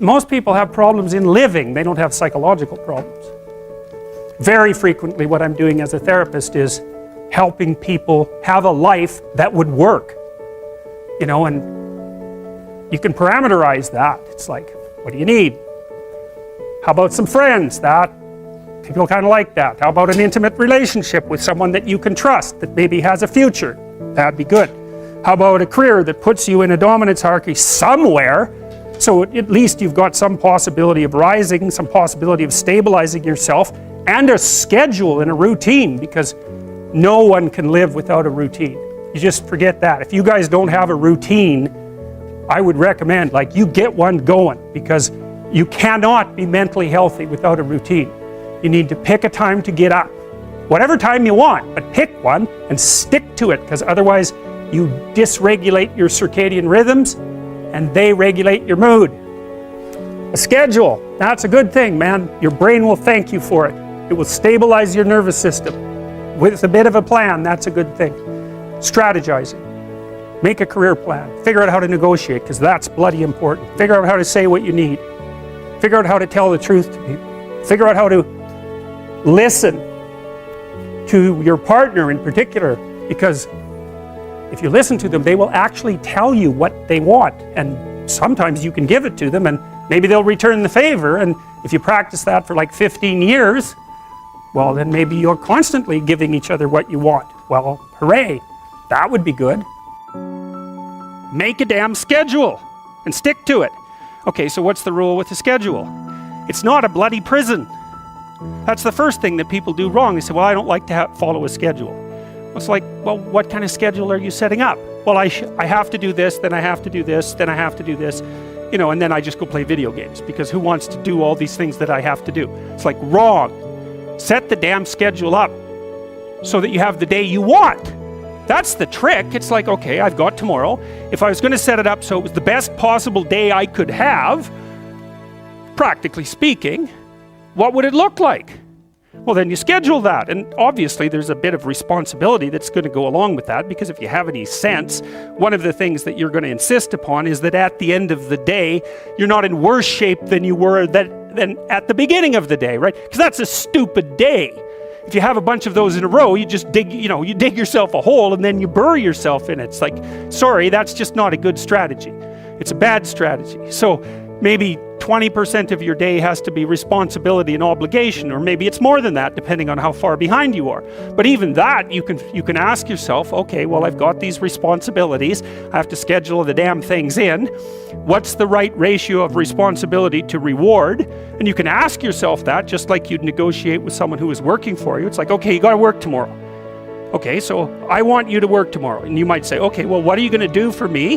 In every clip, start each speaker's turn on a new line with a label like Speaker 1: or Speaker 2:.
Speaker 1: Most people have problems in living, they don't have psychological problems. Very frequently what I'm doing as a therapist is helping people have a life that would work. You know, and you can parameterize that. It's like, what do you need? How about some friends? That people kind of like that. How about an intimate relationship with someone that you can trust, that maybe has a future? That'd be good. How about a career that puts you in a dominance hierarchy somewhere, so at least you've got some possibility of rising, some possibility of stabilizing yourself, and a schedule and a routine, because no one can live without a routine. You just forget that. If you guys don't have a routine, I would recommend, like, you get one going, because you cannot be mentally healthy without a routine. You need to pick a time to get up. Whatever time you want, but pick one and stick to it, because otherwise you dysregulate your circadian rhythms and they regulate your mood. A schedule, that's a good thing, man. Your brain will thank you for it. It will stabilize your nervous system. With a bit of a plan, that's a good thing. Strategizing. Make a career plan. Figure out how to negotiate, because that's bloody important. Figure out how to say what you need. Figure out how to tell the truth to people. Figure out how to listen to your partner in particular, because if you listen to them, they will actually tell you what they want, and sometimes you can give it to them and maybe they'll return the favor, and if you practice that for like 15 years, well, then maybe you're constantly giving each other what you want. Well, hooray, that would be good. Make a damn schedule and stick to it. Okay, so what's the rule with the schedule? It's not a bloody prison. That's the first thing that people do wrong. They say, well, I don't like to follow a schedule. It's like, well, what kind of schedule are you setting up? Well, I have to do this, then I have to do this, then I have to do this, you know, and then I just go play video games, because who wants to do all these things that I have to do? It's like, wrong. Set the damn schedule up so that you have the day you want. That's the trick. It's like, okay, I've got tomorrow. If I was going to set it up so it was the best possible day I could have, practically speaking, what would it look like? Well, then you schedule that, and obviously there's a bit of responsibility that's going to go along with that, because if you have any sense, one of the things that you're going to insist upon is that at the end of the day, you're not in worse shape than you were than at the beginning of the day, right? Because that's a stupid day. If you have a bunch of those in a row, you just dig, you dig yourself a hole and then you bury yourself in it. It's like, sorry, that's just not a good strategy. It's a bad strategy. So maybe 20% of your day has to be responsibility and obligation, or maybe it's more than that, depending on how far behind you are. But even that, you can ask yourself, okay, well, I've got these responsibilities. I have to schedule the damn things in. What's the right ratio of responsibility to reward? And you can ask yourself that, just like you'd negotiate with someone who is working for you. It's like, okay, you got to work tomorrow. Okay, so I want you to work tomorrow. And you might say, okay, well, what are you going to do for me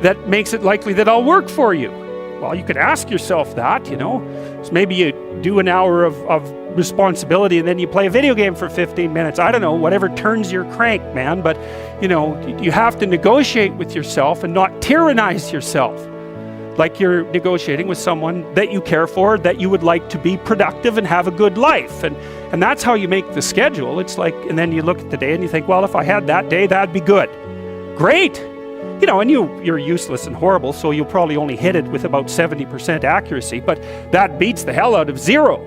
Speaker 1: that makes it likely that I'll work for you? Well, you could ask yourself that, you know. So maybe you do an hour of responsibility and then you play a video game for 15 minutes. I don't know, whatever turns your crank, man. But, you know, you have to negotiate with yourself and not tyrannize yourself. Like you're negotiating with someone that you care for, that you would like to be productive and have a good life. And that's how you make the schedule. It's like, and then you look at the day and you think, well, if I had that day, that'd be good. Great. You know, and you're useless and horrible, so you'll probably only hit it with about 70% accuracy, but that beats the hell out of 0,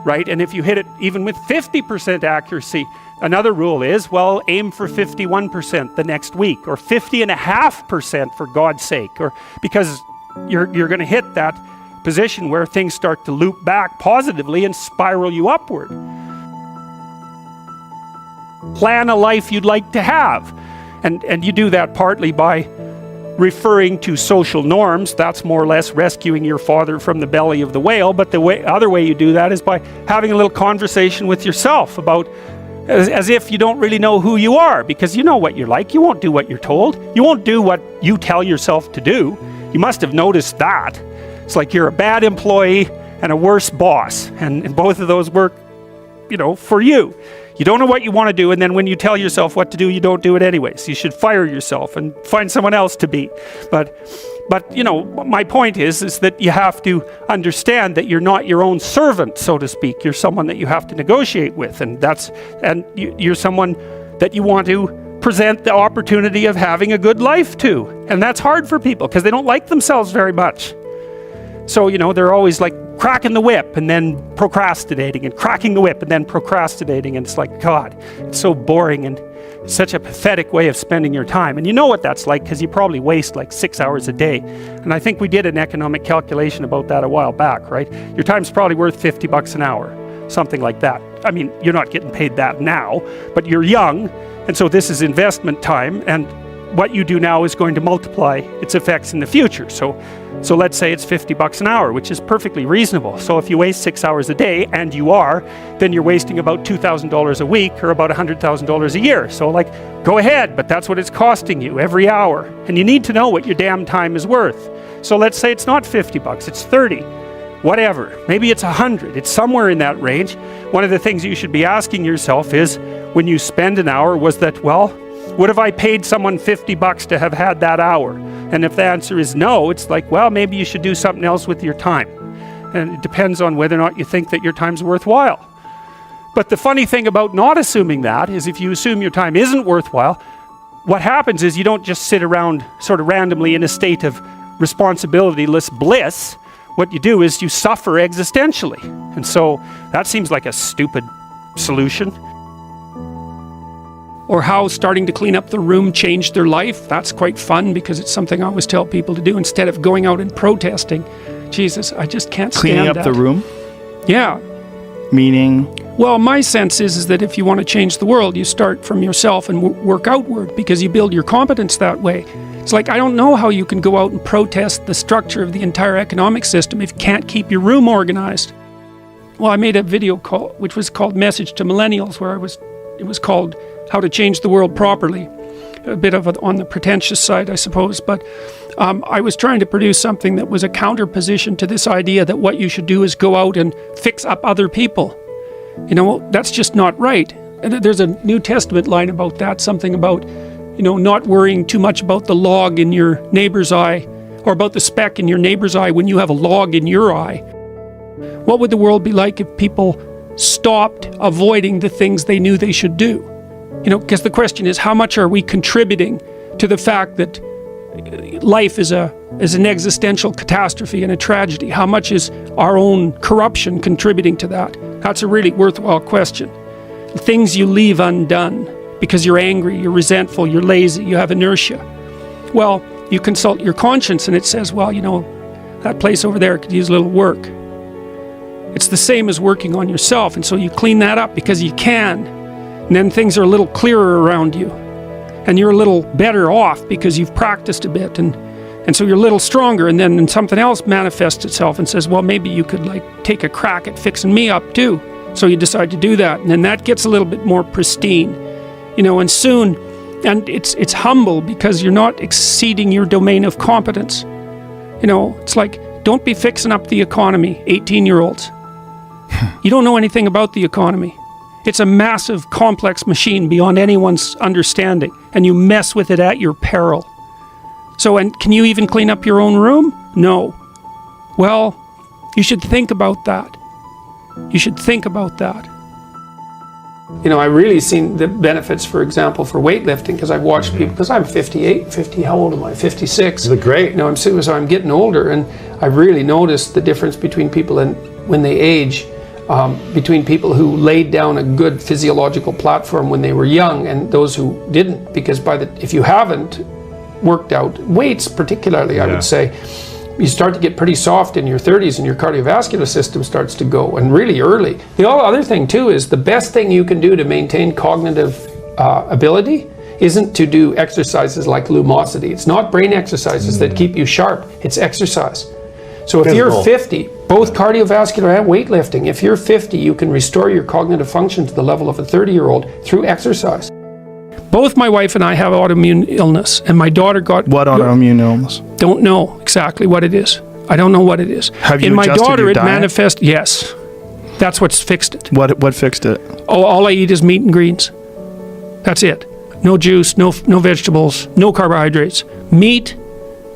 Speaker 1: right? And if you hit it even with 50% accuracy, another rule is, well, aim for 51% the next week, or 50.5% for God's sake, or because you're going to hit that position where things start to loop back positively and spiral you upward. Plan a life you'd like to have. And you do that partly by referring to social norms. That's more or less rescuing your father from the belly of the whale. But the other way you do that is by having a little conversation with yourself about, as if you don't really know who you are, because you know what you're like. You won't do what you're told. You won't do what you tell yourself to do. You must have noticed that. It's like you're a bad employee and a worse boss. And both of those work, you know, for you. You don't know what you want to do, and then when you tell yourself what to do, you don't do it anyways. You should fire yourself and find someone else to be. But you know, my point is that you have to understand that you're not your own servant, so to speak. You're someone that you have to negotiate with, and you're someone that you want to present the opportunity of having a good life to. And that's hard for people because they don't like themselves very much. So, you know, they're always like cracking the whip and then procrastinating and cracking the whip and then procrastinating. And it's like, God, it's so boring and such a pathetic way of spending your time. And you know what that's like, because you probably waste like 6 hours a day. And I think we did an economic calculation about that a while back, right? Your time's probably worth $50 an hour, something like that. I mean, you're not getting paid that now, but you're young. And so this is investment time. And what you do now is going to multiply its effects in the future. So let's say it's $50 an hour, which is perfectly reasonable. So if you waste 6 hours a day, and you are, then you're wasting about $2,000 a week, or about $100,000 a year. So like, go ahead, but that's what it's costing you every hour. And you need to know what your damn time is worth. So let's say it's not $50, it's 30, whatever. Maybe it's 100, it's somewhere in that range. One of the things you should be asking yourself is, when you spend an hour, was that, well, would have I paid someone $50 to have had that hour? And if the answer is no, it's like, well, maybe you should do something else with your time. And it depends on whether or not you think that your time's worthwhile. But the funny thing about not assuming that is, if you assume your time isn't worthwhile, what happens is you don't just sit around sort of randomly in a state of responsibility-less bliss. What you do is you suffer existentially. And so that seems like a stupid solution. Or how starting to clean up the room changed their life. That's quite fun, because it's something I always tell people to do instead of going out and protesting. Jesus, I just can't stand that.
Speaker 2: Cleaning up the room?
Speaker 1: Yeah.
Speaker 2: Meaning?
Speaker 1: Well, my sense is that if you want to change the world, you start from yourself and work outward, because you build your competence that way. It's like, I don't know how you can go out and protest the structure of the entire economic system if you can't keep your room organized. Well, I made a video call, which was called Message to Millennials, where it was called How to Change the World Properly. A bit of on the pretentious side, I suppose, but I was trying to produce something that was a counterposition to this idea that what you should do is go out and fix up other people. You know, that's just not right. And there's a New Testament line about that, something about, you know, not worrying too much about the log in your neighbor's eye, or about the speck in your neighbor's eye when you have a log in your eye. What would the world be like if people stopped avoiding the things they knew they should do? You know, because the question is, how much are we contributing to the fact that life is an existential catastrophe and a tragedy? How much is our own corruption contributing to that? That's a really worthwhile question. The things you leave undone because you're angry, you're resentful, you're lazy, you have inertia. Well, you consult your conscience and it says, well, you know, that place over there could use a little work. It's the same as working on yourself, and so you clean that up because you can. And then things are a little clearer around you. And you're a little better off because you've practiced a bit. And so you're a little stronger, and then something else manifests itself and says, well, maybe you could like take a crack at fixing me up too. So you decide to do that. And then that gets a little bit more pristine. You know, and soon, and it's humble because you're not exceeding your domain of competence. You know, it's like, don't be fixing up the economy, 18-year-olds. You don't know anything about the economy. It's a massive, complex machine beyond anyone's understanding, and you mess with it at your peril. So, and can you even clean up your own room? No. Well, you should think about that. You should think about that. You know, I've really seen the benefits, for example, for weightlifting, because I've watched people, because I'm 58, how old am I? 56.
Speaker 2: You look great.
Speaker 1: You know, so I'm getting older, and I've really noticed the difference between people and when they age, between people who laid down a good physiological platform when they were young and those who didn't, because if you haven't worked out weights particularly, I would say, you start to get pretty soft in your 30s and your cardiovascular system starts to go, and really early. The other thing too is the best thing you can do to maintain cognitive ability isn't to do exercises like lumosity. It's not brain exercises that keep you sharp, it's exercise. So if you're 50, both cardiovascular and weightlifting, if you're 50, you can restore your cognitive function to the level of a 30-year-old through exercise. Both my wife and I have autoimmune illness, and my daughter got...
Speaker 2: What autoimmune illness?
Speaker 1: Don't know exactly what it is. I don't know what it is.
Speaker 2: Have you
Speaker 1: in my
Speaker 2: adjusted
Speaker 1: daughter,
Speaker 2: your
Speaker 1: it
Speaker 2: diet?
Speaker 1: manifests... Yes. That's what's fixed it.
Speaker 2: What fixed it?
Speaker 1: Oh, all I eat is meat and greens. That's it. No juice, no vegetables, no carbohydrates. Meat,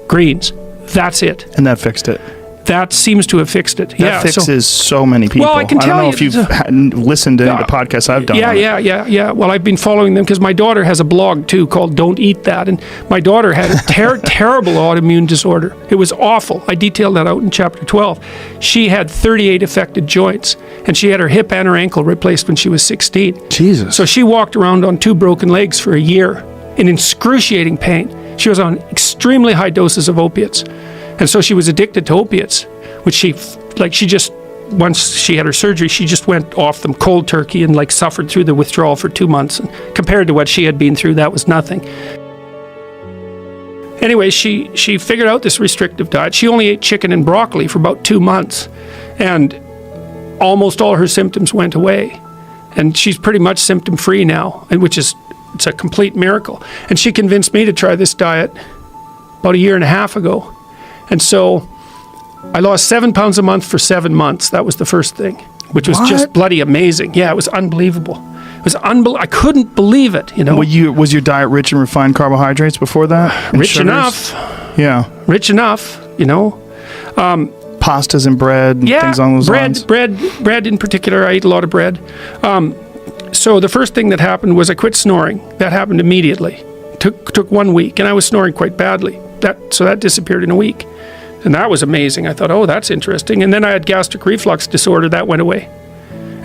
Speaker 1: greens. That's it.
Speaker 2: And that fixed it?
Speaker 1: that seems to have fixed it.
Speaker 2: That fixes so many people.
Speaker 1: Well, I can tell
Speaker 2: don't know
Speaker 1: you,
Speaker 2: if you've listened to the podcasts I've done.
Speaker 1: Yeah. Well, I've been following them because my daughter has a blog too called Don't Eat That. And my daughter had a terrible autoimmune disorder. It was awful. I detailed that out in chapter 12. She had 38 affected joints, and she had her hip and her ankle replaced when she was 16.
Speaker 2: Jesus.
Speaker 1: So she walked around on 2 broken legs for a year in excruciating pain. She was on extremely high doses of opiates. And so she was addicted to opiates, which she just, once she had her surgery, she just went off them cold turkey and like suffered through the withdrawal for 2 months. And compared to what she had been through, that was nothing. Anyway, she figured out this restrictive diet. She only ate chicken and broccoli for about 2 months, and almost all her symptoms went away. And she's pretty much symptom free now, and it's a complete miracle. And she convinced me to try this diet about 1.5 years ago. And so I lost 7 pounds a month for 7 months. That was the first thing, which was just bloody amazing. Yeah, it was unbelievable. It was I couldn't believe it, you know.
Speaker 2: Was your diet rich in refined carbohydrates before that?
Speaker 1: Rich enough.
Speaker 2: Yeah.
Speaker 1: Rich enough, you know.
Speaker 2: Pastas and bread and things along those lines?
Speaker 1: Bread in particular. I ate a lot of bread. So the first thing that happened was I quit snoring. That happened immediately. Took 1 week, and I was snoring quite badly. So that disappeared in a week. And that was amazing. I thought, oh, that's interesting. And then I had gastric reflux disorder. That went away.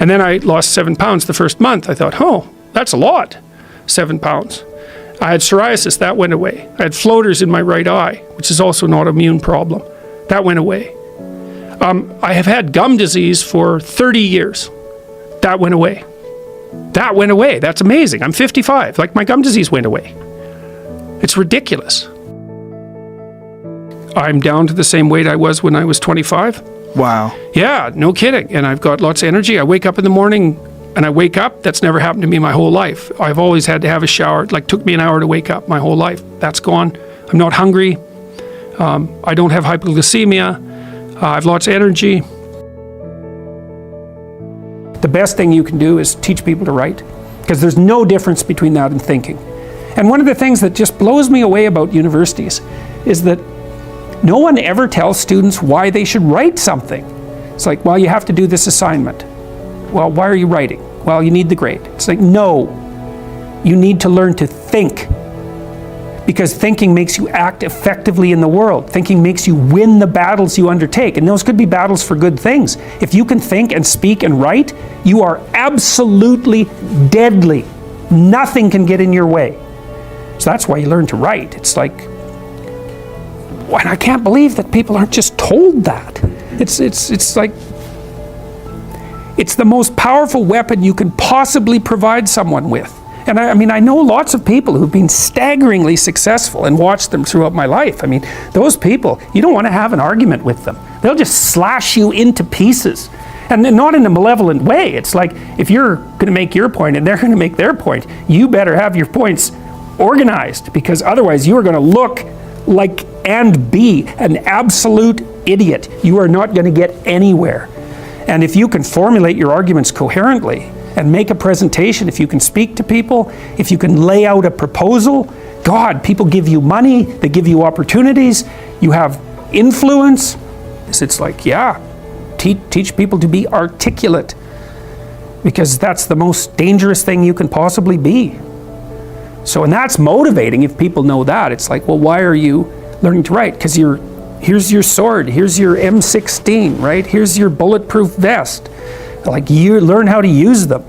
Speaker 1: And then I lost 7 pounds the first month. I thought, oh, that's a lot, 7 pounds. I had psoriasis. That went away. I had floaters in my right eye, which is also an autoimmune problem. That went away. I have had gum disease for 30 years. That went away. That went away. That's amazing. I'm 55. Like, my gum disease went away. It's ridiculous. I'm down to the same weight I was when I was 25.
Speaker 2: Wow.
Speaker 1: Yeah, no kidding. And I've got lots of energy. I wake up in the morning and I wake up. That's never happened to me my whole life. I've always had to have a shower. It took me an hour to wake up my whole life. That's gone. I'm not hungry. I don't have hypoglycemia. I have lots of energy. The best thing you can do is teach people to write, because there's no difference between that and thinking. And one of the things that just blows me away about universities is that no one ever tells students why they should write something. It's like, well, you have to do this assignment. Well, why are you writing? Well, you need the grade. It's like, no, you need to learn to think, because thinking makes you act effectively in the world. Thinking makes you win the battles you undertake, and those could be battles for good things. If you can think and speak and write, you are absolutely deadly. Nothing can get in your way. So that's why you learn to write. It's like, and I can't believe that people aren't just told that. It's like, it's the most powerful weapon you can possibly provide someone with. And I mean, I know lots of people who've been staggeringly successful and watched them throughout my life. I mean, those people, you don't want to have an argument with them. They'll just slash you into pieces. And not in a malevolent way. It's like, if you're going to make your point and they're going to make their point, you better have your points organized, because otherwise you are going to look like and be an absolute idiot. You are not going to get anywhere. And if you can formulate your arguments coherently and make a presentation, if you can speak to people, if you can lay out a proposal, God, people give you money, they give you opportunities, you have influence. It's like, yeah, teach people to be articulate, because that's the most dangerous thing you can possibly be. So, and that's motivating if people know that. It's like, well, why are you learning to write? Because here's your sword, here's your M16, right? Here's your bulletproof vest. Like, you learn how to use them.